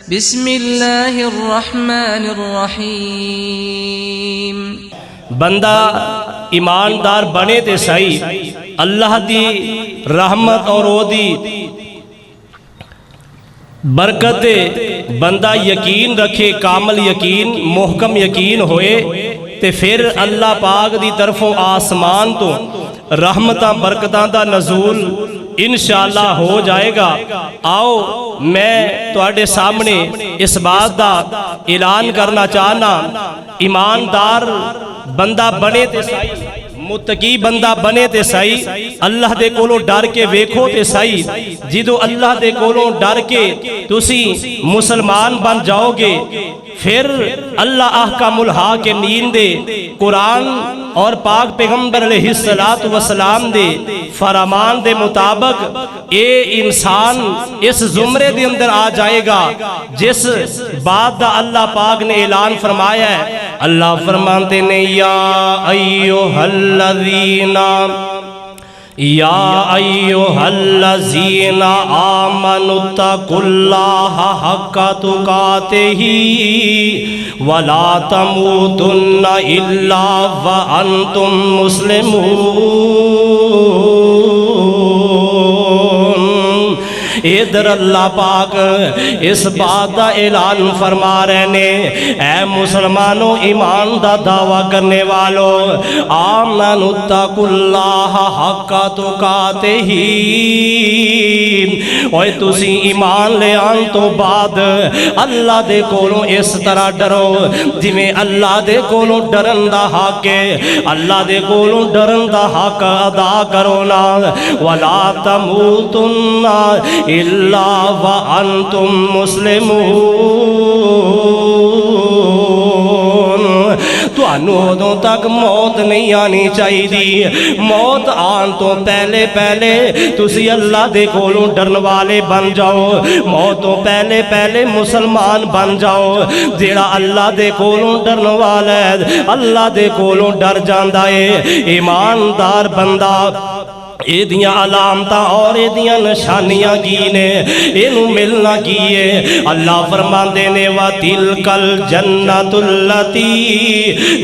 بسم اللہ الرحمن الرحیم۔ بندہ ایماندار بنے تے صحیح، اللہ دی رحمت اور او دی برکت بندہ یقین رکھے، کامل یقین، محکم یقین ہوئے تے پھر اللہ پاک دی طرفوں آسمان تو رحمتاں برکتاں دا نزول انشاءاللہ ہو جائے گا۔ آؤ میں تواڈے سامنے اس بات دا اعلان کرنا چاہنا، ایماندار بندہ بنے تے صحیح، متقی بندہ بنے تے صحیح، اللہ دے کولوں ڈر کے ویکھو تے صحیح۔ جدو اللہ دے کولوں ڈر کے تسی مسلمان بن جاؤ گے، پھر اللہ احکام الحاکمین دے قرآن اور پاک پیغمبر علیہ السلام دے فرمان دے مطابق اے انسان اس زمرے دے اندر آ جائے گا جس بات دا اللہ پاک نے اعلان فرمایا ہے۔ اللہ فرماتے نے یا ایوہ الذین آمنوا اتقوا اللہ حق تقاتہ ولا تموتن الا وانتم مسلمون۔ ادھر اللہ پاک اس بات دا اعلان فرما رہے نے، اے مسلمانوں ایمان دا دعویٰ کرنے والوں، آمنوا اتقوا اللہ حق تقاتہ، اوے تسی ایمان لے آن تو بعد اللہ دے کولوں اس طرح ڈرو جویں اللہ دے کولوں ڈرن دا حق ہے، اللہ دے کولوں ڈرن دا حق ادا کرو نا۔ ولا تموتن الا وانتم مسلمون۔ تانوں ادوں تک موت نہیں آنی چاہیے، موت آن تو پہلے پہلے تسی اللہ دے کولوں ڈرن والے بن جاؤ، موت تو پہلے پہلے مسلمان بن جاؤ۔ جیڑا اللہ دے کولوں ڈرن والا ہے، اللہ دے کولوں ڈر جاندا ہے، ایماندار بندہ۔ اے دیاں علامتاں اور اے دیاں نشانیاں کی نے، اینوں ملنا کیے۔ اللہ فرماندے نے وَتِلْكَ الْجَنَّةُ الَّتِي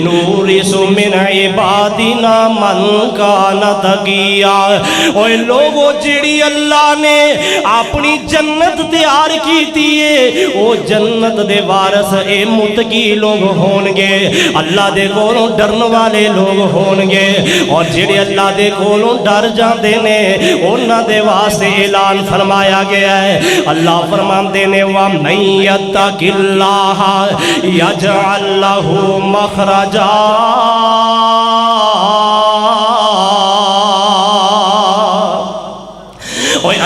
نُورِثُ مِنْ عِبَادِنَا مَنْ كَانَ تَقِيًّا۔ اوے لوگو جڑی اللہ نے اپنی جنت تیار کیتی ہے، او جنت دے وارث اے متقی لوگ ہون گے، اللہ دے کولوں ڈرن والے لوگ ہون گے، اور جڑے اللہ دے کولوں ڈر جاندے نے انہاں دے واسطے اعلان فرمایا گیا ہے۔ اللہ فرماندے نے وَمَن يَتَّقِ اللَّهَ يَجْعَل لَّهُ مَخْرَجًا۔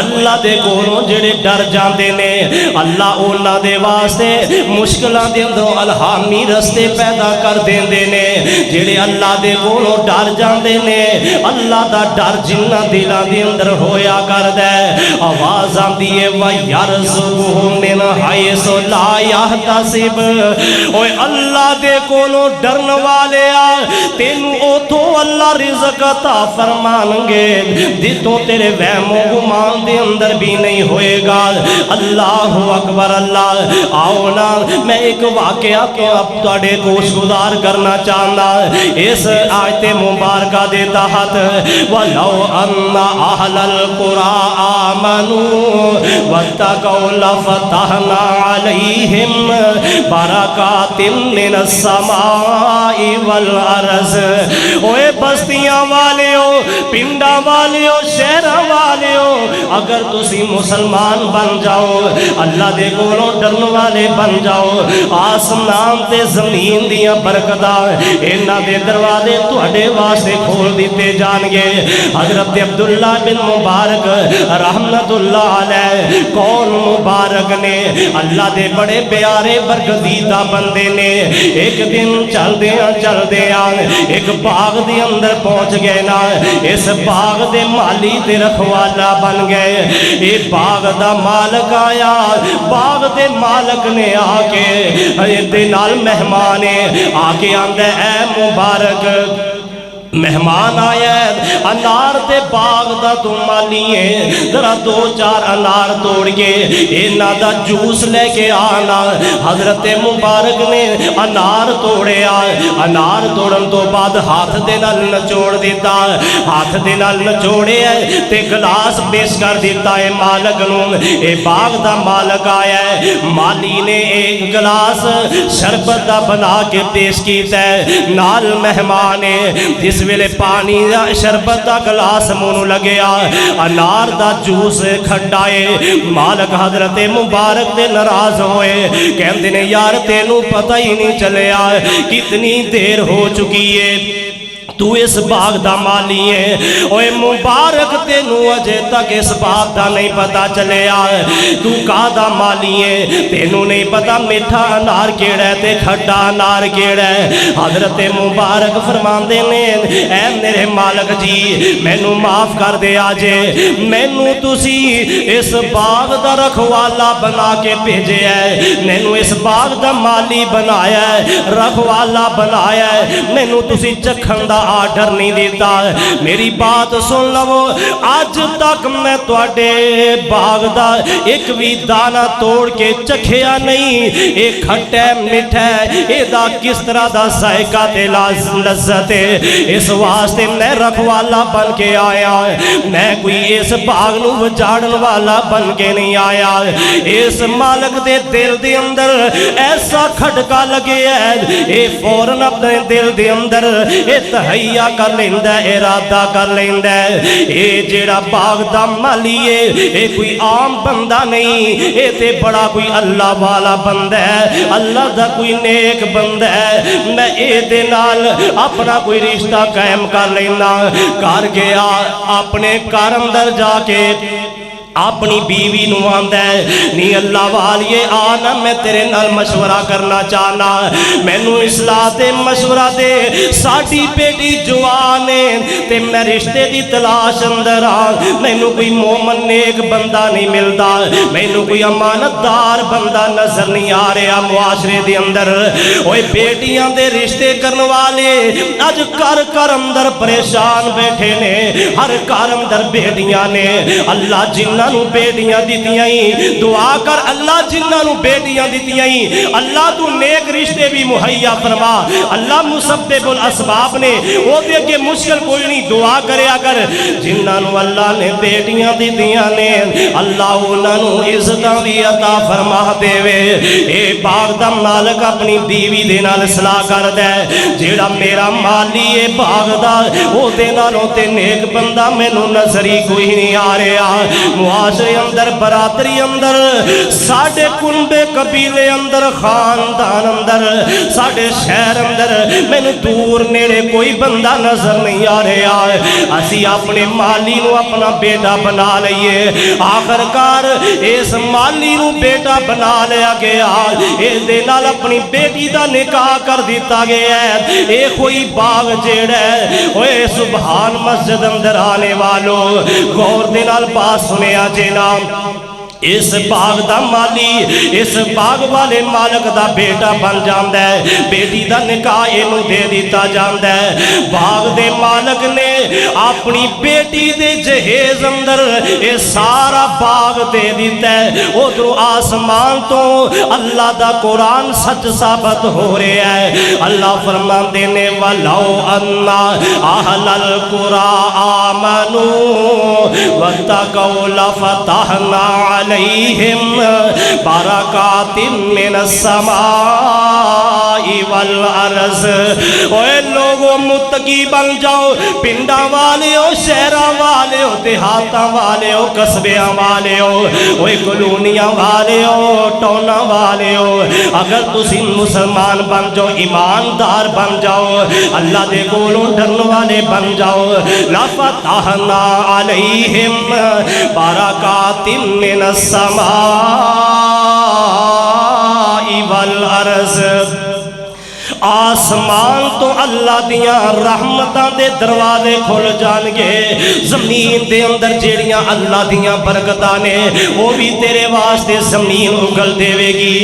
اللہ دے کولوں جڑے ڈر جاندے نے، اللہ انہاں دے واسطے مشکلاں دے اندروں الہامی رستے پیدا کر دیندے نے۔ جڑے اللہ دے کولوں ڈر جاندے نے، اللہ دا ڈر جنہاں دلاں دے اندر ہویا کردا ہے، آواز آندی ہے وَيَرْزُقْهُ مِنْ حَيْثُ لَا يَحْتَسِبُ۔ اوے اللہ دے کولوں ڈرن والے آ، تینوں اوتھوں اللہ رزق عطا فرمان گے جتوں تیرے وہم و گمان دے اندر بھی نہیں ہوئے گا۔ اللہ اکبر اللہ۔ آؤ نا میں ایک واقعہ کو اب تواڈے گوش گزار کرنا چاہنا، اس آیت مبارکہ دے تحت وَلَوْ أَنَّ أَهْلَ الْقُرَىٰ آمَنُوا وَاتَّقَوْا لَفَتَحْنَا عَلَيْهِمْ بَرَكَاتٍ مِّنَ السَّمَاءِ وَالْأَرْضِ۔ اوے بستیاں والیو، پنڈا والیو، شہراں والیو، اگر تسی مسلمان بن جاؤ، اللہ دے کولوں ڈرن والے بن جاؤ، آسمان تے زمین دیاں برکتاں انہاں دے دروازے تواڈے واسطے کھول دیتے جان گے۔ حضرت عبداللہ بن مبارک رحمت اللہ علیہ کون مبارک نے، اللہ دے بڑے پیارے برگزیدہ بندے نے۔ ایک دن چل دیاں ایک باغ دے اندر پہنچ گئے نا، اس باغ دے مالی تے رکھوالا بن گئے۔ یہ باغ دا مالک آیا، باغ دے مالک نے آ کے دے نال مہمان آ کے آندے اے مبارک مہمان آیا ہے انار تے باغ دا تو مالی ہے ذرا دو چار انار توڑ کے اینا دا جوس لے کے آنا حضرت مبارک نے انار توڑے آئے انار توڑن تو بعد ہاتھ دے نال نچوڑ دیتا ہاتھ دے نال نچوڑے ہے تے گلاس پیش کر دیتا ہے مالک نو اے باغ دا مالک آیا ہے مالی نے ایک گلاس شربت دا بنا کے پیش کیتا ہے نال مہمان ہے جس ویلے پانی دا شربت دا گلاس منہ لگیا انار دا جوس کھٹائے مالک حضرت مبارک دے ناراض ہوئے کہندے نے یار تینوں پتہ ہی نہیں چلیا کتنی دیر ہو چکی ہے تو اس باغ دا مالی ہے اوے مبارک تینوں اجے تک اس بات دا نہیں پتا چلیا تو کا دا مالی ہے تینوں نہیں پتا میٹھا انار کیڑا ہے تے کھٹا انار کیڑا ہے حضرت مبارک فرماندے نے اے میرے مالک جی مینوں معاف کر دے آجے مینوں تسی اس باغ دا رکھوالا بنا کے بھیجے ہے مینوں اس باغ دا مالی بنایا ہے رکھوالا بنایا ہے مینوں تسی چکھن دا آرڈر نہیں دیتا میری بات سن لو آج تک میں تواڈے باغ دا ایک بھی دانہ توڑ کے چکھیا نہیں ایک کھٹا میٹھا اے دا کس طرح دا ذائقہ تے لذت ہے اس واسطے میں رکھوالا بن کے آیا میں کوئی اس باغ نو وجاڑن والا بن کے نہیں آیا اس مالک دے دل دے اندر ایسا کھٹکا لگے ہے اے فوراً اپنے دل دے اندر اے تہیا کر لیندہ ارادہ کر لیندہ اے جیڑا باغ دا مالی ہے اے کوئی عام بندہ نہیں اے تے بڑا کوئی اللہ والا بندہ ہے اللہ دا کوئی نیک بندہ ہے میں اے دے نال اپنا کوئی رشتہ قائم کر لینا کر گیا اپنے گھر اندر جا کے اپنی بیوی نو آندا ہے نہیں اللہ والیے آنا میں تیرے نال مشورہ کرنا چاہنا مینوں اصلاح تے مشورہ دے ساڈی بیٹی جوان ہے تے میں رشتے دی تلاش اندر مینوں کوئی مومن نیک بندہ نہیں ملدا مینوں کوئی امانت دار بندہ نظر نہیں آ رہا معاشرے دے اندر اوے بیٹیاں دے رشتے کرن والے اج گھر اندر پریشان بیٹھے نے ہر گھر اندر بیٹیاں نے اللہ جنہ نو بیٹیاں دیتیاں ہی دعا کر اللہ جنہ نو بیٹیاں دیتیاں ہی اللہ تو نیک رشتے بھی مہیا فرما اللہ مسبب الاسباب نے وہ دے کے مشکل کوئی نہیں دعا کرے اگر جنہ نو اللہ نے بیٹیاں دیتیاں نے اللہ انہاں نو عزتاں دی عطا فرما دے وے اے باغ دا مالک اپنی بیوی دے نال صلاح کردا ہے جیڑا میرا مالی اے باغ دا او دے نالوں تے نیک بندہ مینوں نظر ہی کوئی نہیں آ رہا معاشرے اندر برادری اندر ساڑھے کنبے قبیلے اندر خاندان اندر ساڑھے شہر اندر میں دور نیڑے کوئی بندہ نظر نہیں آ رہا اسی اپنے مالی نو اپنا بیٹا بنا لئیے آخرکار اس مالی نو بیٹا بنا لیا گیا اس دے نال اپنی بیٹی دا نکاح کر دیتا گیا ہے اے کوئی باغ جیڑ ہے اوے سبحان مسجد اندر آنے والوں غور دے نال بات سنے جناب اس باغ دا مالی اس باغ والے مالک دا بیٹا بن جاندہ ہے بیٹی دا نکاح اینو دے دیتا جاندہ ہے باغ دے مالک نے اپنی بیٹی دے جہیز اندر اے سارا باغ دے دیتا ہے ادھر آسمان تو اللہ دا قرآن سچ ثابت ہو رہا ہے اللہ فرمان دینے وَلَوْ أَنَّ أَهْلَ الْقُرَىٰ آمَنُوا وَاتَّقَوْا لَفَتَحْنَا علیہم برکات من السماء والارض اوے لوگوں متقی بن جاؤ پنڈا والے ہو شہرہ والے ہو دیہاتاں والے ہو قصبیاں والے ہو اوے کالونیاں والے ہو ٹونا والے ہو اگر تسی مسلمان بن جاؤ ایماندار بن جاؤ اللہ دے کولوں ڈرن والے بن جاؤ لفتحنا علیہم برکات من السماء والارض آسمان تو اللہ دیاں رحمتاں دے دروازے کھل جان گے، زمین دے اندر جیڑیاں اللہ دیاں برکتاں نے وہ بھی تیرے واسطے زمین اگل دے گی۔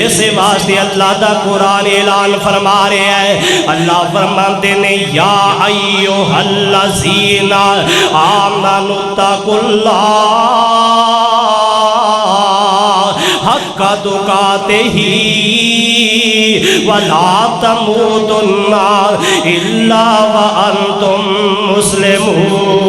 اسے واسطے اللہ دا قرآن اعلان فرما رہے ہیں، اللہ فرماتے نے یا ایھا الذین آمنوا اتقوا اللہ حق تقاتہ ولا تموتن الا وانتم مسلمون۔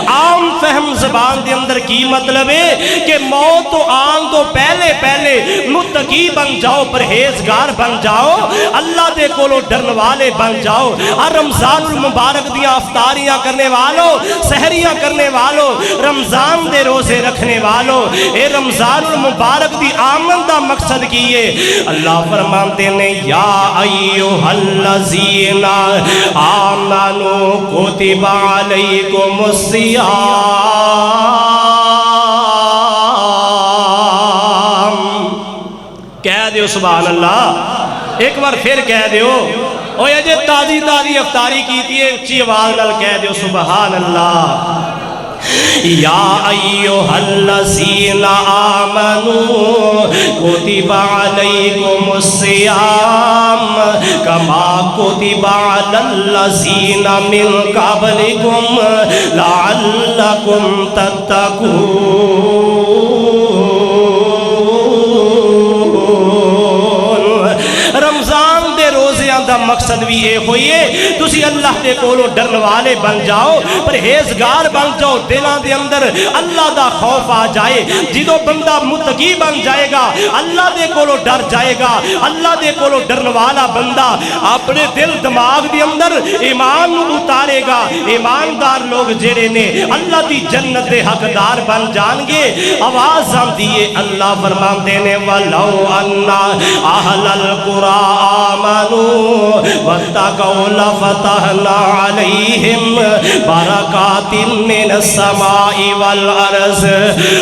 عام فہم زبان دے اندر کی مطلب ہے کہ موت تو آن تو پہلے پہلے متقی بن جاؤ، پرہیزگار بن جاؤ، اللہ دے کولو ڈرن والے بن جاؤ، اور رمضان المبارک دیاں افطاریاں کرنے والوں، سحریاں کرنے والوں، رمضان دے روزے رکھنے والوں، اے رمضان المبارک دی آمد دا مقصد کیے۔ اللہ فرماتے ہیں یا ایھا الذین آمنوا کتب علیکم الصیام، کہہ دیو سبحان اللہ، ایک بار پھر کہہ دیو، او یہ جے تازی تازی افطاری کیتی ہے اچھی آواز نال کہہ دیو سبحان اللہ۔ یا ایھا الذین آمنوا کتب علیکم الصیام کما کتب علی الذین من قبلکم لعلکم تتقون۔ رمضان دے روزیاں دا مقصد بھی یہ ہوئی ہے تسی اللہ دے کولو ڈرن والے بن جاؤ، پرہیزگار بن جاؤ، دلاں دے اندر اللہ دا خوف آ جائے۔ جدو بندہ متقی بن جائے گا، اللہ دے کولو ڈر جائے گا، اللہ دے کولو ڈرن والا بندہ اپنے دل دماغ دے اندر ایمان اتارے گا۔ ایماندار لوگ جڑے نے اللہ دی جنت دے حقدار بن جان گے۔ آواز آندی ہے، اللہ فرماندے نے وَلَوْ أَنَّ أَهْلَ الْقُرَىٰ آمَنُوا وَاتَّقَوْا لَفَتَحْنَا عَلَيْهِمْ بَرَكَاتٍ مِّنَ السَّمَاءِ وَالْأَرْضِ۔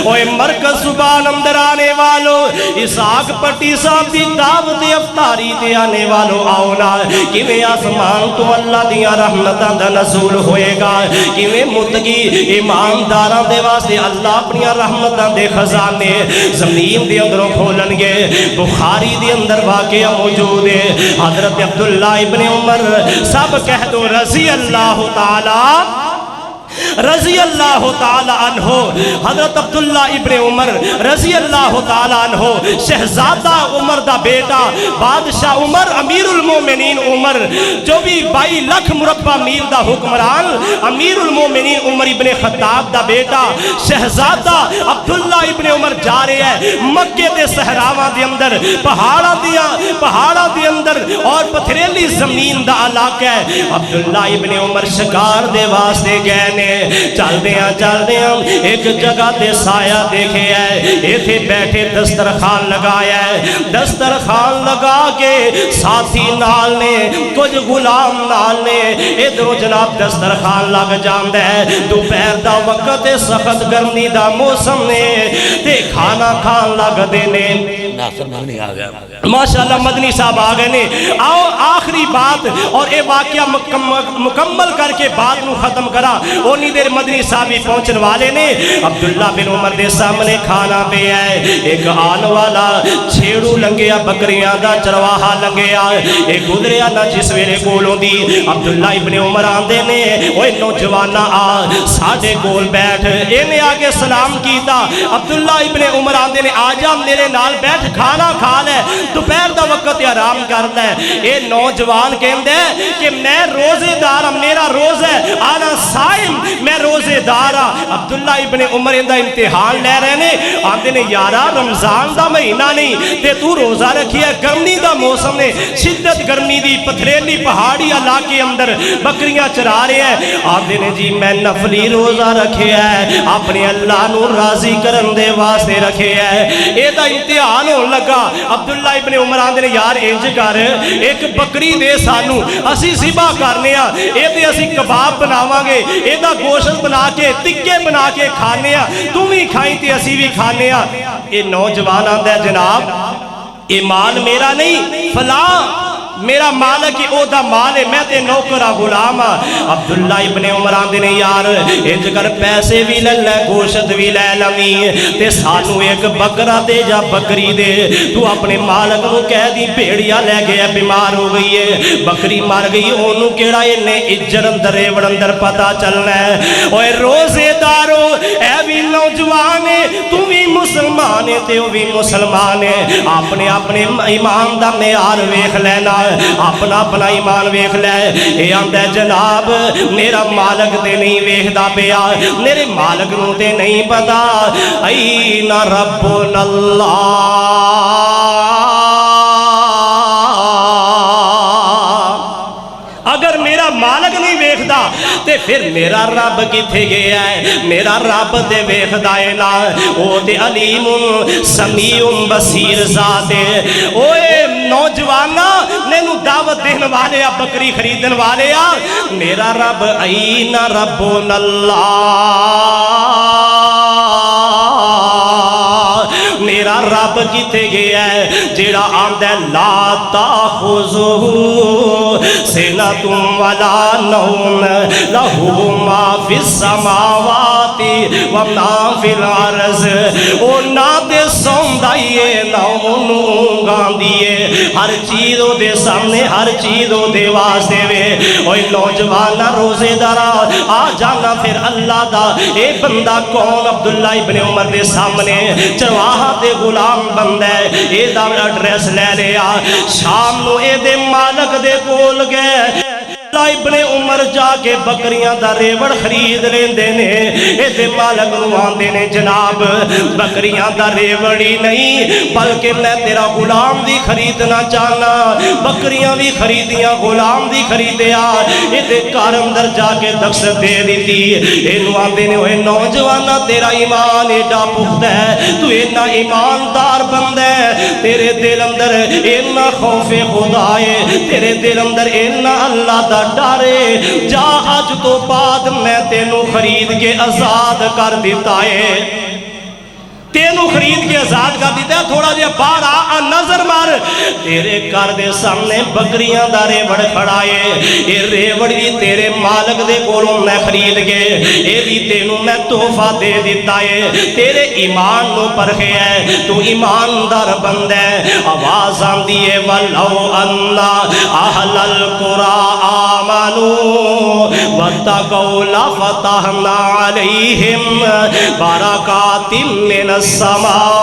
اوہ مرکزسبحان اندر آنے والوں، اسحاق بھٹی صاحب دی دعوت افطاری تے آنے والوں آؤ نا، کیویں آسمان تو اللہ دیاں رحمتاں دا نزول ہوئے گا، کیویں متقی ایمانداراں دے واسطے اللہ اپنیاں رحمتاں دے خزانے زمین دے اندروں کھولن گے۔ بخاری دے اندر واقعہ موجود ہے، حضرت عبداللہ ابن عمر سب کہہ دو رضی اللہ تعالی عنہ، حضرت عبداللہ ابن عمر رضی اللہ تعالی عنہ، شہزادہ عمر دا بیٹا، بادشاہ عمر، امیر المومنین عمر، جو بھی 22 لاکھ مربع میل دا حکمران، امیر المومنین عمر ابن خطاب دا بیٹا شہزادہ عبداللہ ابن عمر جا رہے ہیں مکے دے صحراواں دے اندر، پہاڑاں دے اندر اور پتھریلی زمین دا علاقہ ہے۔ عبداللہ ابن عمر شکار دے واسطے گئے نے، چل دیاں ایک جگہ تے سایہ دیکھے ہے، ایتھے بیٹھے دسترخوان لگایا ہے، دسترخوان لگا کے ساتھی نال نے، کچھ غلام نال نے، ادھروں جناب دسترخوان لگ جاندا ہے۔ دوپہر دا وقت سخت گرمی دا موسم نے تے کھانا کھان لگ دے نے۔ ماشاءاللہ مدنی صاحب آ گئے نے۔ آؤ آخری بات اور اے واقعہ مکمل کر کے بات نو ختم کرا، اونی دیر مدنی صاحب ہی پہنچن والے نے۔ عبداللہ بن عمر دے سامنے کھانا پہ ہے، ایک آن والا چھیڑو لنگیا، بکریاں دا چرواہا لنگیا، ایک گزریا نہ جس ویلے کولوں دی۔ عبداللہ ابن عمر آندے نے، اوے نوجوانا آ ساڈے کول بیٹھ، اینے آگے سلام کیتا۔ عبداللہ ابن عمر آندے نے، آجا میرے نال بیٹھ، کھانا کھا لے، دوپہر دا وقت آرام کر لے۔ اے نوجوان کہندے کہ میں روزے دار ہوں، میرا روزہ ہے، آنا صائم، میں روزے دار ہوں۔ عبداللہ ابن عمر اندہ امتحان لے رہے نے، آندے نے یارا رمضان دا مہینہ نہیں تے تو روزہ رکھی ہے، گرمی دا موسم نے، شدت گرمی دی، پتھریلی پہاڑی علاقے اندر بکریاں چرا رہے ہیں۔ آندے نے جی میں نفلی روزہ رکھے ہے، اپنے اللہ نو راضی کرن دے واسطے رکھے ہے۔ اے دا امتحان ہون لگا عبداللہ ابن عمر آندے نے یار انج کر ایک بکری دے سانو اسی ذبح کرنے ہاں اے تے اسی کباب بناواں گے اے دا گوشت بنا کے تکے بنا کے کھانے ہاں تو بھی کھائیں تے اسی بھی کھانے ہاں اے نوجوان آندا ہے جناب اے مال میرا نہیں فلاں میرا مالک او دا مال ہے میں تے نوکرہ غلام عبداللہ ابن عمر آندے نے یار انج کر پیسے بھی لے لے گوشت بھی لے لمی تے سانو ایک بکرا دے جا بکری دے تو اپنے مالک نو کہہ دی بھیڑیا لے گیا بیمار ہو گئی ہے بکری مار گئی اونوں کیڑا اینے اجر اندر ریوڑ اندر پتہ چلنا ہے اوے روزے دارو اے بھی نوجوان ہے تو بھی مسلمان ہے تے او بھی مسلمان ہے اپنے اپنے ایمان دا معیار ویکھ لینا اپنا اپنا ایمان ویکھ لے اے آندا جناب میرا مالک تے نہیں ویکھدا پیا میرے مالک نوں تے نہیں پتا این ربنا اللہ اگر میرا مالک نہیں ویکھدا تے پھر میرا رب کتھے گیا ہے میرا رب تے ویکھدا ہے نا او تے علیم سمیع بصیر ذات ہے اوے نوجوانا مینوں دعوت دین والے بکری خریدن والے میرا رب این ربنا اللہ میرا رب کتے گیا ہے جیڑا آمدہ لا تاخذہ سنۃ ولا نوم لہو ما فی السماوات وما فی الارض او نہ دے سوندائیے نہ انہوں گاندیے ہر چیز او دے سامنے ہر چیز او دے واسطے وے اوہ نوجوانا روزے دارا آ جانا پھر اللہ دا اے بندہ کون عبداللہ ابن عمر دے سامنے چرواہا دے غلام بندے اے دا ایڈریس لے لیا شام نو اے دے مالک دے کول گئے ابن عمر جا کے بکریاں دا ریوڑ خرید لیندے نے اے دے مالک نو آندے نے جناب بکریاں دا ریوڑ ہی نہیں بلکہ میں تیرا غلام دی خریدنا چاہنا بکریاں بھی خریدیاں غلام دی خریدیا اے دے کار اندر جا کے دکست دے دیتی اے نو آندے نے اوہ نوجوانا تیرا ایمان ایڈا پختہ ہے تو اینا ایماندار بند ہے تیرے دل اندر اینا خوف خدا ہے تیرے دل اندر اینا اللہ دا ڈارے جا آج تو بعد میں تینوں خرید کے آزاد کر دیتا ہے تینوں خرید کے آزاد کر دیتا ہے تھوڑا جے باہر آ نظر مار تیرے کار دے سامنے بکریاں دا ریوڑ کھڑائے اے ریوڑ بھی تیرے مالک دے کولوں میں خرید کے اے بھی تینوں میں تحفہ دے دیتا ہے تیرے ایمان نو پرکھے ہے تو ایماندار بند ہے آواز آندی ہے وَلَوْ أَنَّ أَهْلَ الْقُرَىٰ آمَنُوا وَاتَّقَوْا لَفَتَحْنَا عَلَيْهِمْ بَرَكَاتٍ مِّنَ السماء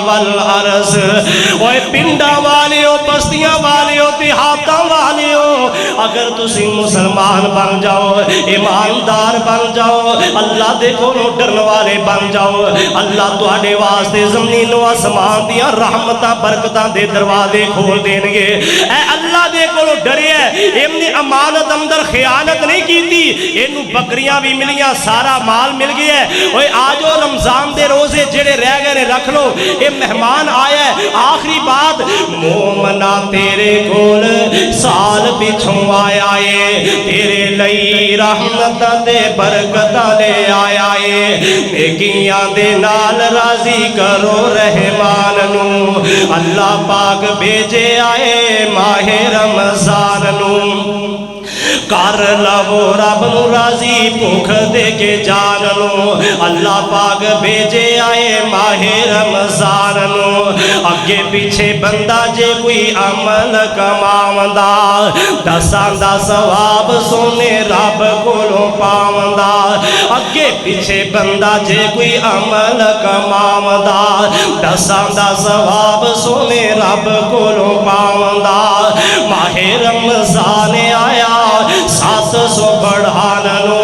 والارض اوے پنڈا والیو بستیاں والیو دیہاتاں والیو اگر تسی مسلمان بن جاؤ ایماندار بن جاؤ اللہ دے کولوں ڈرن والے بن جاؤ اللہ تواڈے واسطے زمین و آسمان دیاں رحمتاں برکتاں دے دروازے کھول دین گے اے اللہ دے کولوں ڈریا ایمنی امانت اندر خیانت نہیں کیتی اینو بکریاں بھی ملیاں سارا مال مل گیا ہے اوے آجو رمضان دے روزے جڑے رہ گئے نے رکھ لو اے مہمان آیا ہے آخری بات مومنا تیرے کول سال پچھوں آیا ہے تیرے لئی رحمت دے برکت لے آیا ہے نیکیاں دے نال راضی کرو رحمان نو اللہ پاک بھیجے آئے ماہ رمضان نو کر لو رب نو راضی بھوک دے کے جان نو اللہ پاک بھیجے آئے ماہ رمضان نو اگے پیچھے بندہ جے کوئی عمل کماوندا دساں دا ثواب سونے رب کولوں پاوندا اگے پیچھے بندہ جے کوئی عمل کماوندا دساں دا ثواب سونے رب کولوں پاوندا ماہ رمضان آیا 700 بڑھاننو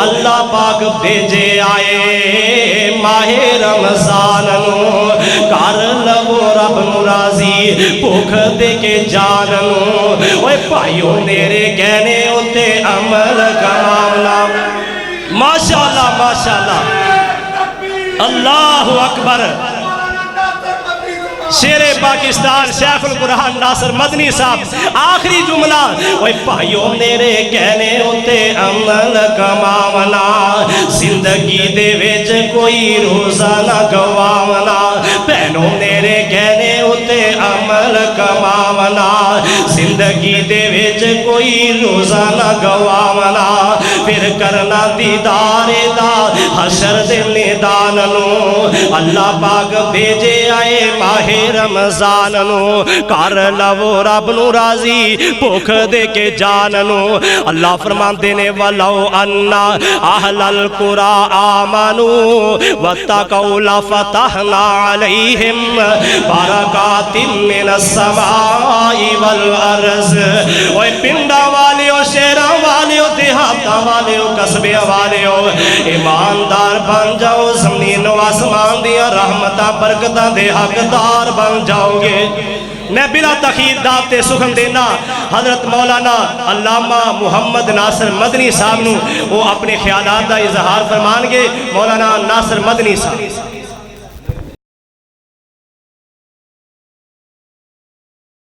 اللہ پاک بھیجے آئے ماہ رمضان نو کر لو رب نو راضی بھوک دے کے جان نو اوے بھائیو میرے کہنے ہوتے عمل کماونا ماشاءاللہ ماشاءاللہ اللہ اکبر. شیر پاکستان شیخ القرآن ناصر مدنی صاحب آخری جملہ. اوے بھائیوں میرے کہنے ہوتے عمل کماونا زندگی دے وچ کوئی روزہ نہ گواونا. بہنوں میرے کہنے ہوتے عمل کماونا زندگی دے وچ کوئی روزہ نہ گواونا. پھر کرنا دیدار دا حشر دے میدان نو. اللہ پاک بھیجے آئے ماہ رمضان نو. کر لو رب نو راضی بھوک دے کے جان نو. اللہ فرماندے نے ولو انا اہل القرى آمنوا واتقوا لفتحنا علیہم برکات من السماء والارض. اوے پنڈا والیو شہراں والیو دیہاتاں والیو قصبیاں والیو ایماندار بن جاؤ. زمین و آسمان دیا رحمتاں برکتاں دے حقدار بن جاؤ گے. میں بلا تخیر دعوت سخن دینا حضرت مولانا علامہ محمد ناصر مدنی صاحب نو وہ اپنے خیالات دا اظہار فرمان گے. مولانا ناصر مدنی صاحب.